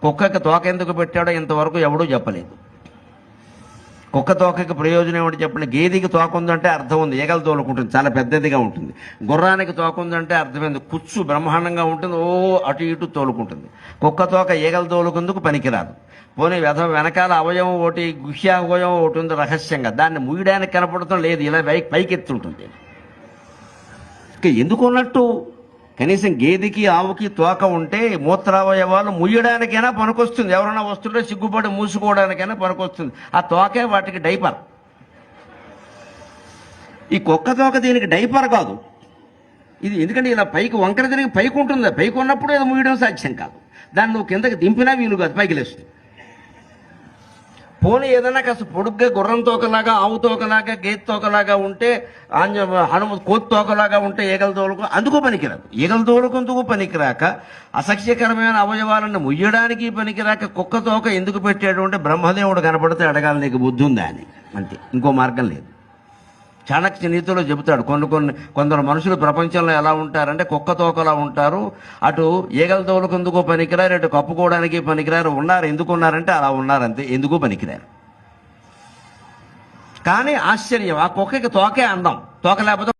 కుక్కకి తోక ఎందుకు పెట్టాడో ఇంతవరకు ఎవడూ చెప్పలేదు. కుక్క తోకకి ప్రయోజనం ఏమిటి చెప్పండి? గేదెకి తోక ఉందంటే అర్థం ఉంది, ఈగలు తోలుకుంటుంది, చాలా పెద్దదిగా ఉంటుంది. గుర్రానికి తోక ఉందంటే అర్థమైంది, కుచ్చు బ్రహ్మాండంగా ఉంటుంది, ఓ అటు ఇటు తోలుకుంటుంది. కుక్క తోక ఈగలు తోలుకుందుకు పనికిరాదు. పోనీ వెనకాల అవయవం ఒకటి, గుహ్యావయవం ఒకటి ఉంది రహస్యంగా, దాన్ని ముయ్యడానికి కనపడటం లేదు, ఇలా పైకెత్తుంటుంది. ఇక ఎందుకు ఉన్నట్టు? కనీసం గేదెకి ఆవుకి తోక ఉంటే మూత్రావయవాలు ముయ్యడానికైనా పనికొస్తుంది, ఎవరైనా వస్తుంటే సిగ్గుపడి మూసుకోవడానికైనా పనికొస్తుంది. ఆ తోకే వాటికి డైపర్. ఈ కుక్క తోక దీనికి డైపర్ కాదు. ఇది ఎందుకంటే ఇలా పైకి వంకర తిరిగి పైకి ఉంటుంది, పైకి ఉన్నప్పుడు ఏదో ముయ్యడం సాధ్యం కాదు. దాన్ని నువ్వు కిందకి దింపినా వీలు కాదు, పైకి లేస్తుంది. పోనీ ఏదైనా కాస్త పొడుగ్గా గుర్రం తోకలాగా, ఆవు తోకలాగా, గేదె తోకలాగా ఉంటే, కోతి తోకలాగా ఉంటే ఈగల తోలుకు అందుకు పనికిరాదు. ఈగల తోలుకుందుకు పనికిరాక, అసఖ్యకరమైన అవయవాలను ముయ్యడానికి పనికిరాక కుక్క తోక ఎందుకు పెట్టాడు అంటే బ్రహ్మదేవుడు కనపడితే అడగాలి, నీకు బుద్ధి ఉందా అని. అంతే, ఇంకో మార్గం లేదు. చాణక్య నీతిలో చెబుతాడు, కొందరు మనుషులు ప్రపంచంలో ఎలా ఉంటారంటే కుక్క తోకలా ఉంటారు, అటు ఈగల తోలుకుందుకు పనికిరారు, అటు కప్పుకోవడానికి పనికిరారు. ఉన్నారు, ఎందుకు ఉన్నారంటే అలా ఉన్నారంతే, ఎందుకు పనికిరారు. కానీ ఆశ్చర్యం, ఆ కుక్కకి తోకే అందం, తోక లేకపోతే